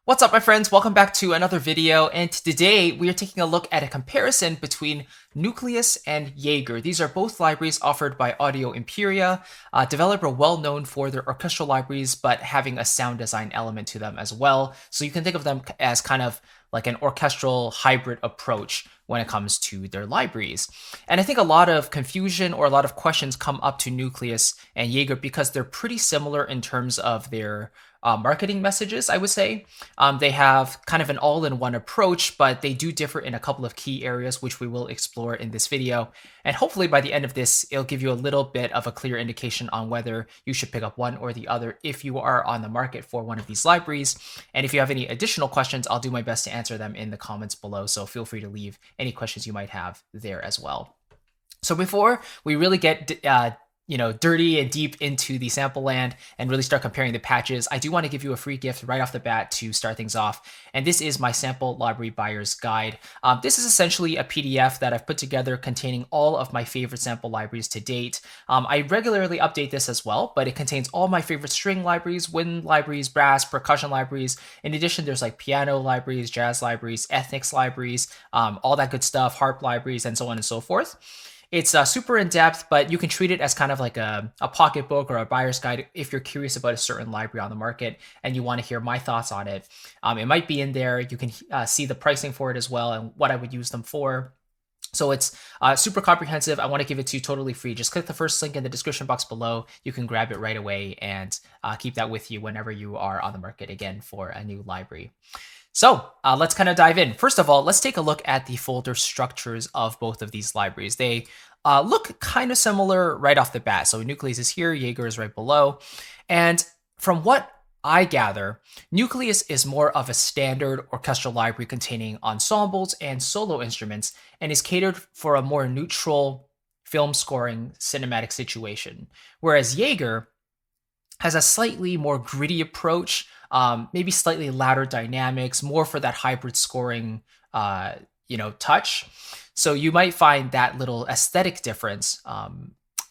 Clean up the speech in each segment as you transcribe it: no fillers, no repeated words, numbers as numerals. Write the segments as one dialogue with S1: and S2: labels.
S1: What's up, my friends? Welcome back to another video, and today we are taking a look at a comparison between Nucleus and Jaeger. These are both libraries offered by Audio Imperia, a developer well known for their orchestral libraries, but having a sound design element to them as well. So you can think of them as kind of like an orchestral hybrid approach when it comes to their libraries. And I think a lot of confusion or a lot of questions come up to Nucleus and Jaeger because they're pretty similar in terms of their marketing messages, I would say. They have kind of an all-in-one approach, but they do differ in a couple of key areas, which we will explore in this video. And hopefully by the end of this, it'll give you a little bit of a clear indication on whether you should pick up one or the other if you are on the market for one of these libraries. And if you have any additional questions, I'll do my best to answer them in the comments below. So feel free to leave any questions you might have there as well. So before we really get dirty and deep into the sample land and really start comparing the patches, I do want to give you a free gift right off the bat to start things off. And this is my sample library buyer's guide. This is essentially a PDF that I've put together containing all of my favorite sample libraries to date. I regularly update this as well, but it contains all my favorite string libraries, wind libraries, brass, percussion libraries. In addition, there's like piano libraries, jazz libraries, ethnics libraries, all that good stuff, harp libraries, and so on and so forth. It's super in-depth, but you can treat it as kind of like a pocketbook or a buyer's guide if you're curious about a certain library on the market and you want to hear my thoughts on it. It might be in there. You can see the pricing for it as well and what I would use them for. So it's super comprehensive. I want to give it to you totally free. Just click the first link in the description box below. You can grab it right away and keep that with you whenever you are on the market again for a new library. So let's kind of dive in. First of all, let's take a look at the folder structures of both of these libraries. They look kind of similar right off the bat. So Nucleus is here, Jaeger is right below. And from what I gather, Nucleus is more of a standard orchestral library containing ensembles and solo instruments and is catered for a more neutral film scoring cinematic situation. Whereas Jaeger has a slightly more gritty approach, maybe slightly louder dynamics, more for that hybrid scoring, touch. So you might find that little aesthetic difference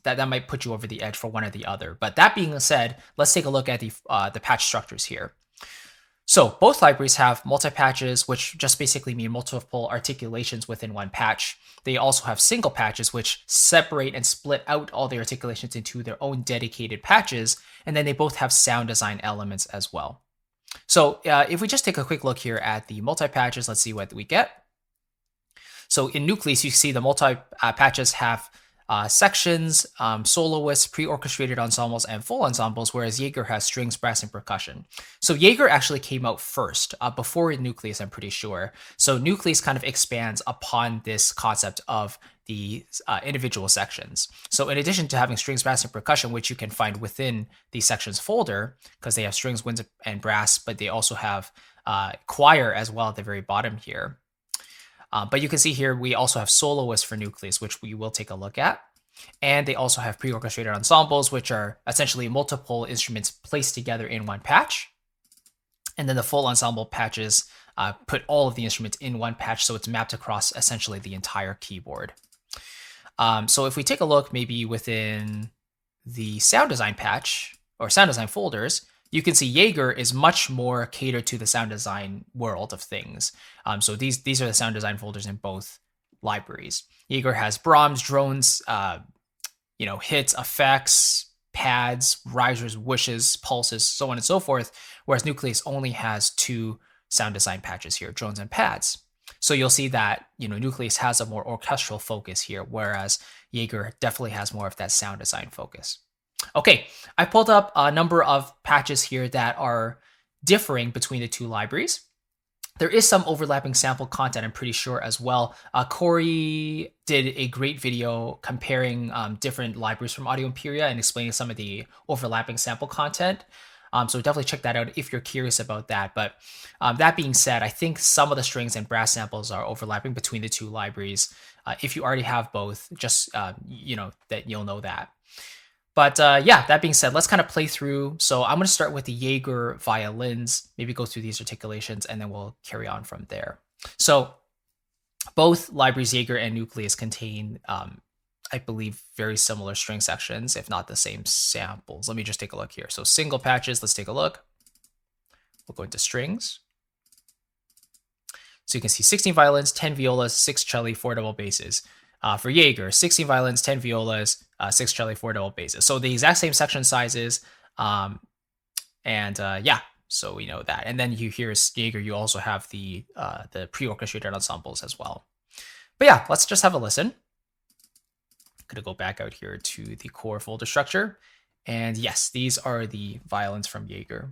S1: that might put you over the edge for one or the other. But that being said, let's take a look at the patch structures here. So both libraries have multi-patches, which just basically mean multiple articulations within one patch. They also have single patches, which separate and split out all the articulations into their own dedicated patches. And then they both have sound design elements as well. So if we just take a quick look here at the multi-patches, let's see what we get. So in Nucleus, you see the multi-patches have sections, soloists, pre-orchestrated ensembles, and full ensembles, whereas Jaeger has strings, brass, and percussion. So Jaeger actually came out first, before Nucleus, I'm pretty sure. So Nucleus kind of expands upon this concept of the individual sections. So in addition to having strings, brass, and percussion, which you can find within the sections folder, because they have strings, winds, and brass, but they also have choir as well at the very bottom here. But you can see here, we also have soloists for Nucleus, which we will take a look at. And they also have pre-orchestrated ensembles, which are essentially multiple instruments placed together in one patch. And then the full ensemble patches put all of the instruments in one patch, so it's mapped across essentially the entire keyboard. So if we take a look maybe within the sound design patch or sound design folders, you can see Jaeger is much more catered to the sound design world of things. So these are the sound design folders in both libraries. Jaeger has Brahms, drones, hits, effects, pads, risers, whooshes, pulses, so on and so forth, whereas Nucleus only has two sound design patches here, drones and pads. So you'll see that, Nucleus has a more orchestral focus here, whereas Jaeger definitely has more of that sound design focus. Okay, I pulled up a number of patches here that are differing between the two libraries. There is some overlapping sample content, I'm pretty sure, as well. Corey did a great video comparing different libraries from Audio Imperia and explaining some of the overlapping sample content. So definitely check that out if you're curious about that. But that being said, I think some of the strings and brass samples are overlapping between the two libraries. If you already have both, just, that you'll know that. But that being said, let's kind of play through. So I'm going to start with the Jaeger violins, maybe go through these articulations, and then we'll carry on from there. So both libraries, Jaeger and Nucleus, contain, I believe, very similar string sections, if not the same samples. Let me just take a look here. So single patches, let's take a look. We'll go into strings. So you can see 16 violins, 10 violas, 6 celli, 4 double basses. For Jaeger, 16 violins, 10 violas, 6 celli, 4 double basses. So the exact same section sizes. Yeah, so we know that. And then you hear Jaeger, you also have the pre-orchestrated ensembles as well. But yeah, let's just have a listen. I'm going to go back out here to the core folder structure. And yes, these are the violins from Jaeger.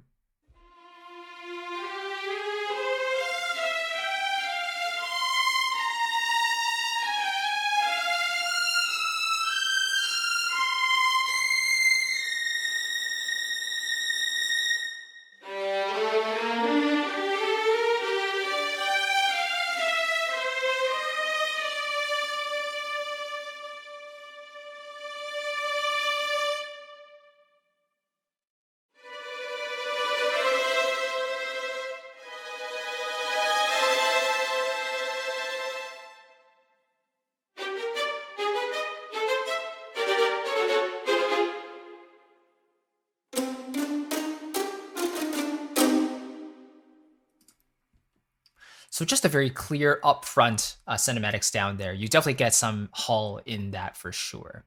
S1: So just a very clear upfront cinematics down there. You definitely get some hull in that for sure.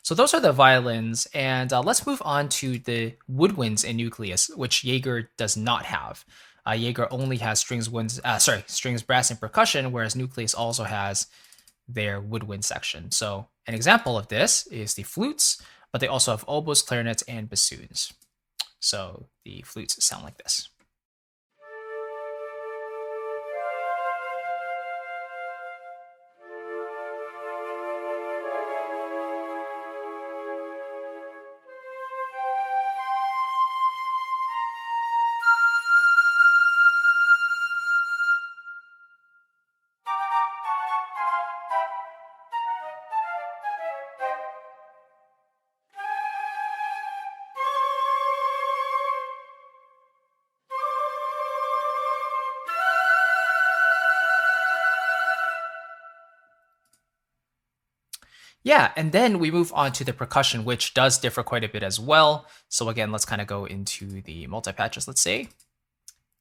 S1: So those are the violins, and let's move on to the woodwinds and nucleus, which Jaeger does not have. Jaeger only has strings, strings, brass, and percussion, whereas Nucleus also has their woodwind section. So an example of this is the flutes, but they also have oboes, clarinets, and bassoons. So the flutes sound like this. Yeah, and then we move on to the percussion, which does differ quite a bit as well. So again, let's kind of go into the multi-patches, let's say.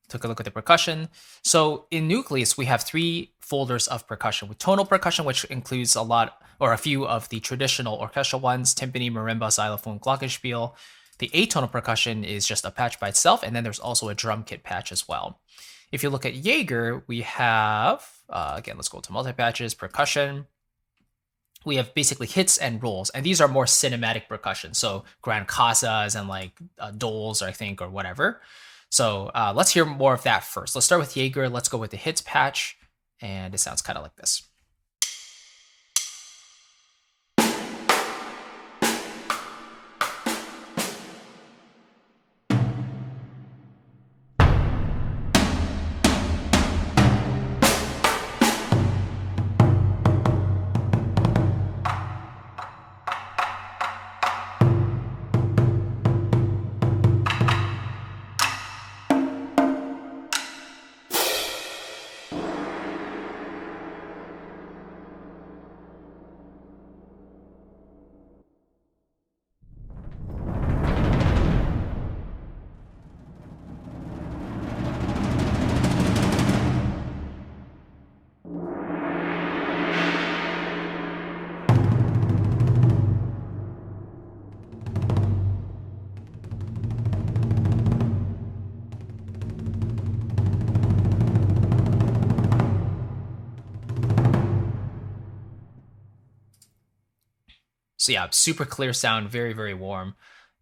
S1: Took a look at the percussion. So in Nucleus, we have 3 folders of percussion with tonal percussion, which includes a lot or a few of the traditional orchestral ones, timpani, marimba, xylophone, glockenspiel. The atonal percussion is just a patch by itself, and then there's also a drum kit patch as well. If you look at Jaeger, we have, again, let's go to multi-patches, percussion. We have basically hits and rolls, and these are more cinematic percussion. So grand casas and like doles, I think, or whatever. So let's hear more of that first. Let's start with Jaeger. Let's go with the hits patch, and it sounds kind of like this. So yeah, super clear sound, very, very warm,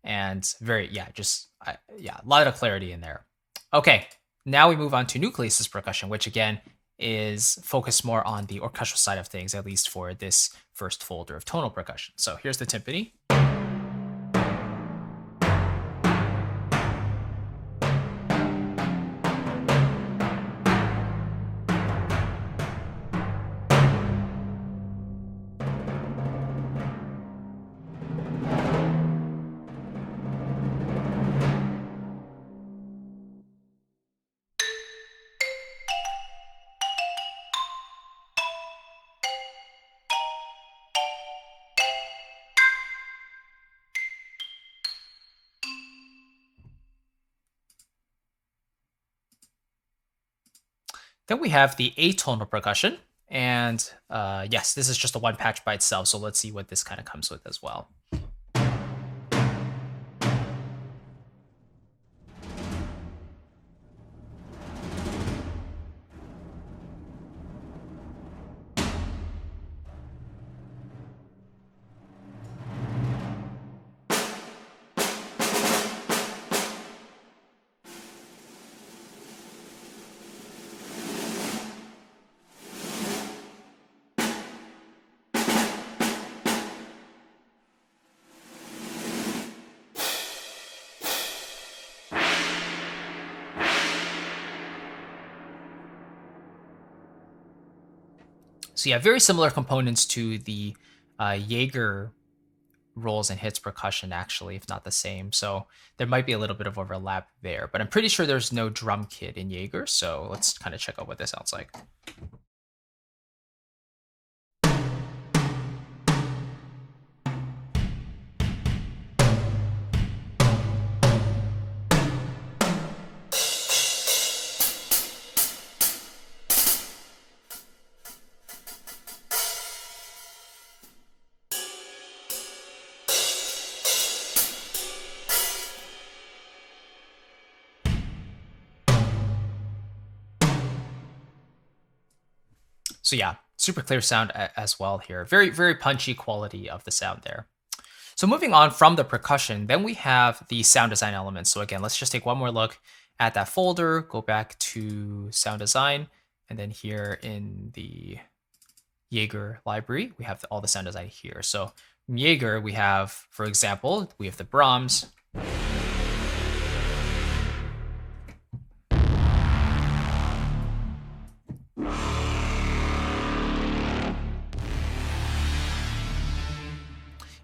S1: and very, yeah, a lot of clarity in there. Okay, now we move on to Nucleus's percussion, which again is focused more on the orchestral side of things, at least for this first folder of tonal percussion. So here's the timpani. Then we have the atonal percussion. And yes, this is just a one patch by itself. So let's see what this kind of comes with as well. So yeah, very similar components to the Jaeger rolls and hits percussion, actually, if not the same. So there might be a little bit of overlap there, but I'm pretty sure there's no drum kit in Jaeger. So let's kind of check out what this sounds like. So yeah, super clear sound as well here. Very, very punchy quality of the sound there. So moving on from the percussion, then we have the sound design elements. So again, let's just take one more look at that folder, go back to sound design, and then here in the Jaeger library, we have all the sound design here. So from Jaeger, we have, for example, we have the Brahms.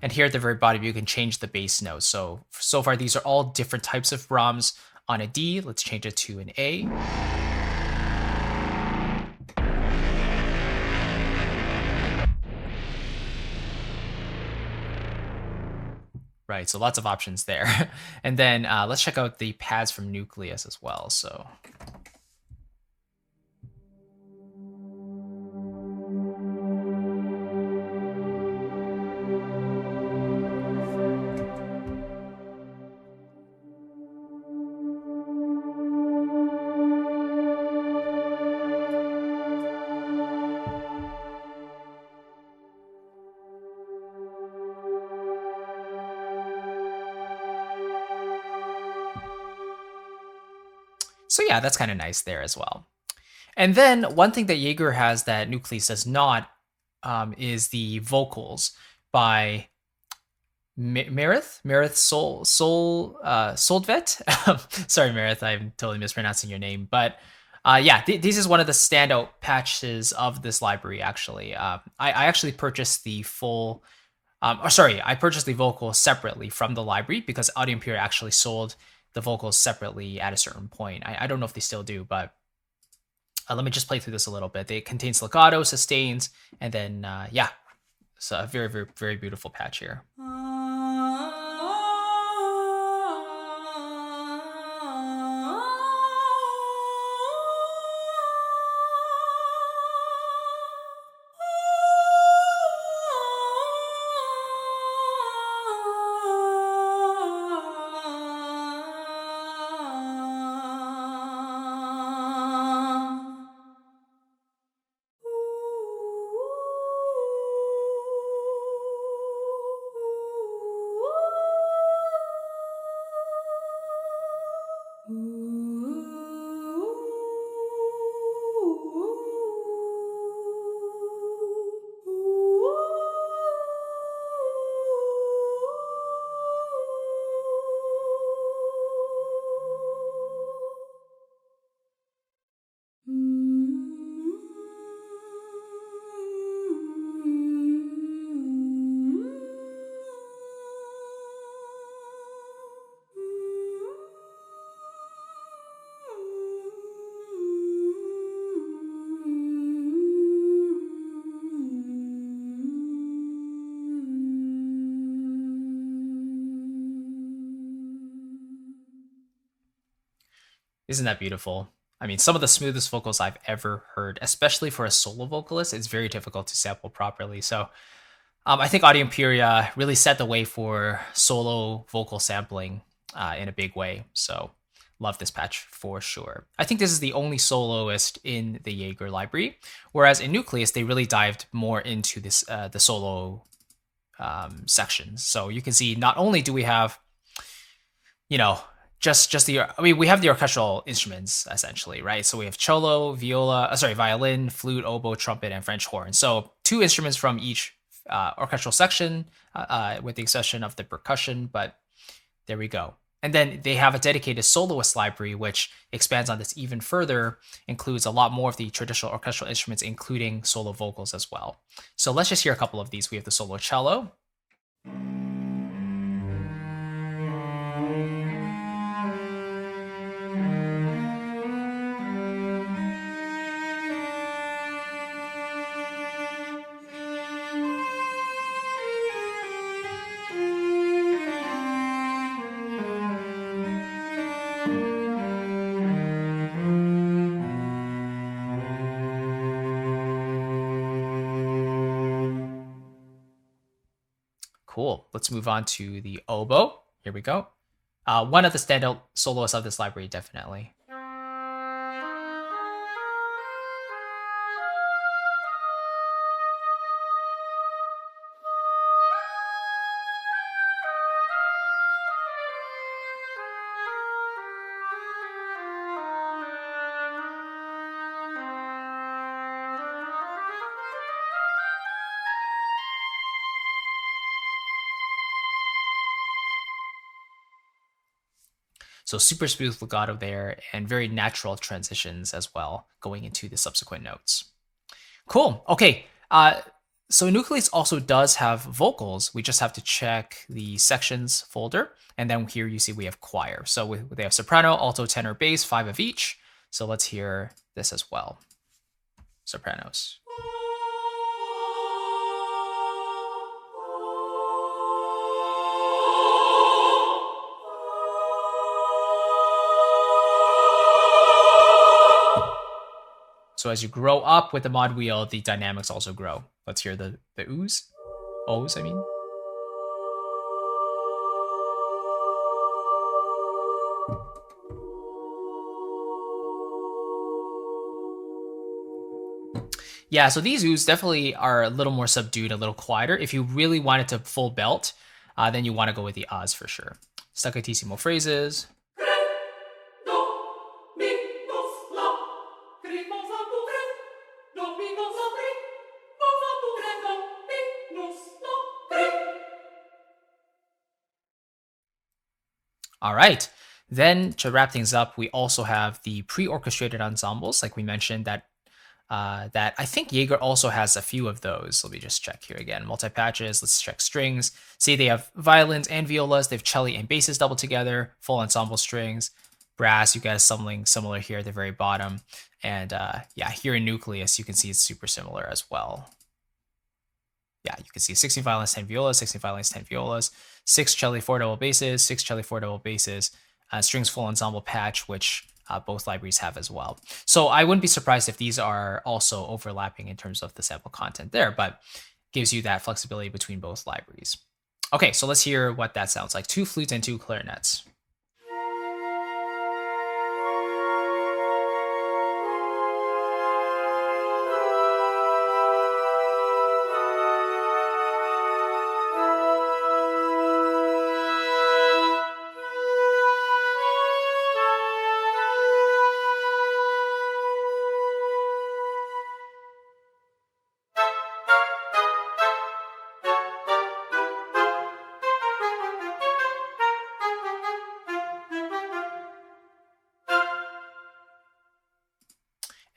S1: And here at the very bottom, you can change the bass note. So far, these are all different types of Brahms. On a D, let's change it to an A. Right, so lots of options there. And then let's check out the pads from Nucleus as well. So yeah, that's kind of nice there as well. And then one thing that Jaeger has that Nucleus does not is the vocals by Merith Soldvet. Sorry, Merith, I'm totally mispronouncing your name. But yeah, this is one of the standout patches of this library, actually. I actually purchased the full. I purchased the vocals separately from the library because Audio Imperia actually sold the vocals separately at a certain point. I don't know if they still do, but let me just play through this a little bit. It contains legato, sustains, and then, yeah, it's a very, very, very beautiful patch here. Isn't that beautiful? I mean, some of the smoothest vocals I've ever heard, especially for a solo vocalist. It's very difficult to sample properly. So I think Audio Imperia really set the way for solo vocal sampling in a big way. So love this patch for sure. I think this is the only soloist in the Jaeger library, whereas in Nucleus, they really dived more into this the solo sections. So you can see not only do we have, you know, just the, I mean, we have the orchestral instruments essentially, right? So we have cello, violin, flute, oboe, trumpet, and French horn. So 2 instruments from each orchestral section, with the exception of the percussion, but there we go. And then they have a dedicated soloist library, which expands on this even further, includes a lot more of the traditional orchestral instruments, including solo vocals as well. So let's just hear a couple of these. We have the solo cello. Cool. Let's move on to the oboe. Here we go. One of the standout soloists of this library, definitely. So super smooth legato there and very natural transitions as well going into the subsequent notes. Cool. Okay. So Nucleus also does have vocals. We just have to check the sections folder. And then here you see we have choir. So they have soprano, alto, tenor, bass, 5 of each. So let's hear this as well. Sopranos. So as you grow up with the mod wheel, the dynamics also grow. Let's hear the oohs. Ohs, I mean. Yeah, so these oohs definitely are a little more subdued, a little quieter. If you really wanted to full belt, then you want to go with the ahs for sure. Staccatissimo phrases. All right. Then to wrap things up, we also have the pre-orchestrated ensembles, like we mentioned, that I think Jaeger also has a few of those. Let me just check here again. Multi-patches, let's check strings. See, they have violins and violas. They have cello and basses doubled together, full ensemble strings. Brass, you got something similar here at the very bottom. And yeah, here in Nucleus, you can see it's super similar as well. Yeah, you can see 16 violins, 10 violas, 16 violins, 10 violas, 6 cello, 4 double basses, 6 cello, 4 double basses, strings full ensemble patch, which both libraries have as well. So I wouldn't be surprised if these are also overlapping in terms of the sample content there, but gives you that flexibility between both libraries. Okay, so let's hear what that sounds like. 2 flutes and 2 clarinets.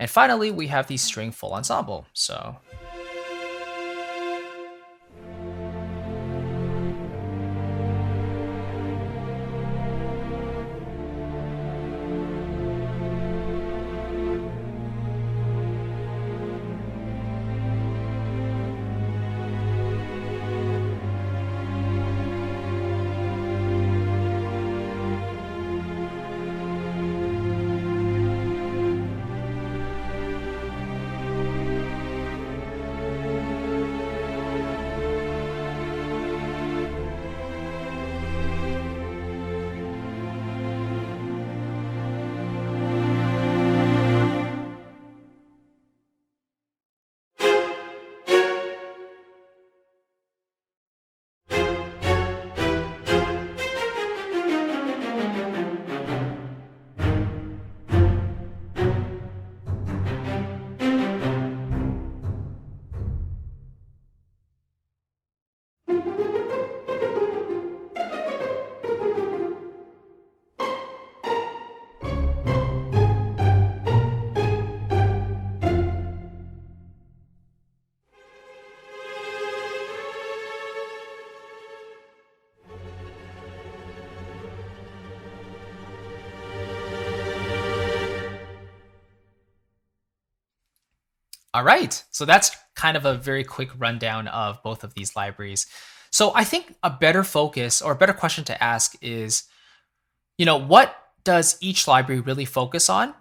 S1: And finally, we have the string full ensemble. So All right. So that's kind of a very quick rundown of both of these libraries. So I think a better focus or a better question to ask is, what does each library really focus on?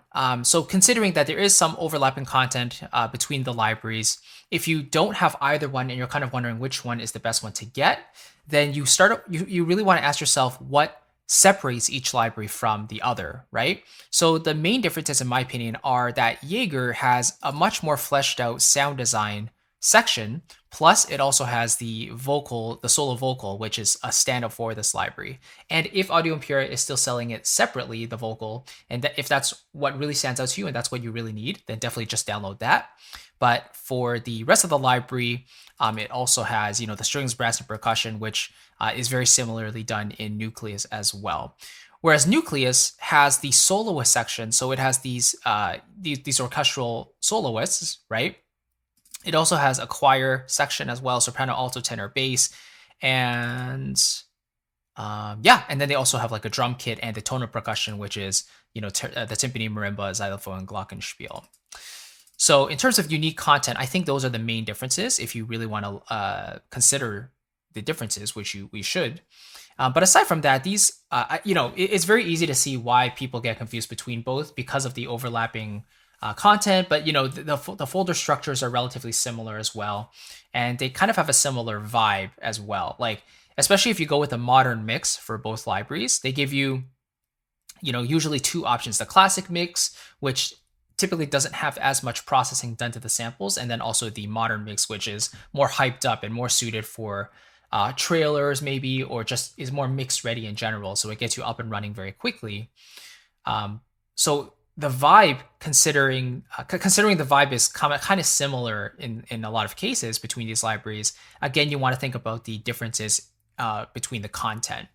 S1: So considering that there is some overlapping content between the libraries, if you don't have either one and you're kind of wondering which one is the best one to get, then you really want to ask yourself what separates each library from the other, right? So the main differences, in my opinion, are that Jaeger has a much more fleshed out sound design section. Plus, it also has the solo vocal, which is a standout for this library. And if Audio Imperia is still selling it separately, the vocal, and if that's what really stands out to you and that's what you really need, then definitely just download that. But for the rest of the library, it also has, the strings, brass, and percussion, which is very similarly done in Nucleus as well. Whereas Nucleus has the soloist section, so it has these orchestral soloists, right? It also has a choir section as well, soprano, alto, tenor, bass, and and then they also have like a drum kit and the tonal percussion, which is the timpani, marimba, xylophone, glockenspiel. So in terms of unique content, I think those are the main differences. If you really want to consider the differences, which we should. But aside from that, these it's very easy to see why people get confused between both because of the overlapping content, but the folder structures are relatively similar as well, and they kind of have a similar vibe as well. Like especially if you go with a modern mix for both libraries, they give you, usually two options: the classic mix, which typically doesn't have as much processing done to the samples, and then also the modern mix, which is more hyped up and more suited for trailers maybe, or just is more mix ready in general, so it gets you up and running very quickly. So the vibe, considering the vibe is kind of similar in a lot of cases between these libraries, again, you want to think about the differences between the content.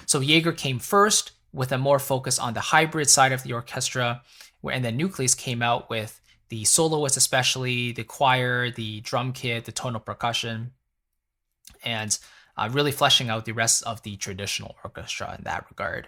S1: So Jaeger came first with a more focus on the hybrid side of the orchestra, and then Nucleus came out with the soloists, especially the choir, the drum kit, the tonal percussion, and really fleshing out the rest of the traditional orchestra in that regard.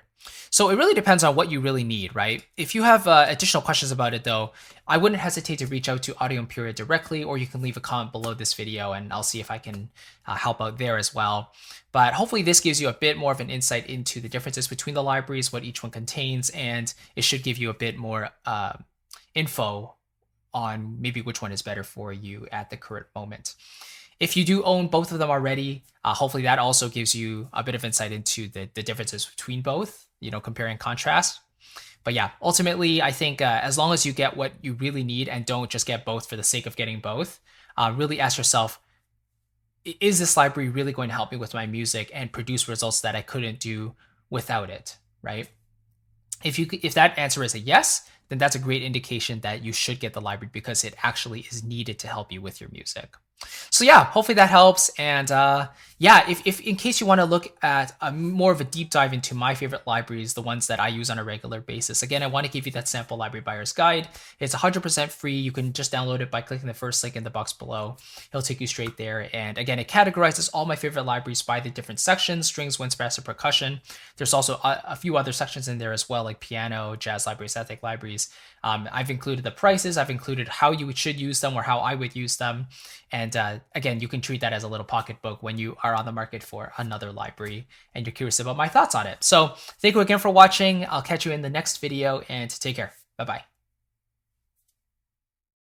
S1: So it really depends on what you really need, right? If you have additional questions about it, though, I wouldn't hesitate to reach out to Audio Imperia directly, or you can leave a comment below this video and I'll see if I can help out there as well. But hopefully this gives you a bit more of an insight into the differences between the libraries, what each one contains, and it should give you a bit more info on maybe which one is better for you at the current moment. If you do own both of them already, hopefully that also gives you a bit of insight into the differences between both, compare and contrast. But yeah, ultimately, I think as long as you get what you really need and don't just get both for the sake of getting both, really ask yourself, is this library really going to help me with my music and produce results that I couldn't do without it, right? If that answer is a yes, then that's a great indication that you should get the library because it actually is needed to help you with your music. So yeah, hopefully that helps. And if in case you want to look at more of a deep dive into my favorite libraries, the ones that I use on a regular basis, again, I want to give you that sample library buyer's guide. It's 100% free. You can just download it by clicking the first link in the box below. It'll take you straight there. And again, it categorizes all my favorite libraries by the different sections: strings, winds, brass, and percussion. There's also a few other sections in there as well, like piano, jazz libraries, ethnic libraries. I've included the prices. I've included how you should use them or how I would use them. And again, you can treat that as a little pocketbook when you are on the market for another library and you're curious about my thoughts on it. So thank you again for watching. I'll catch you in the next video and take care. Bye-bye.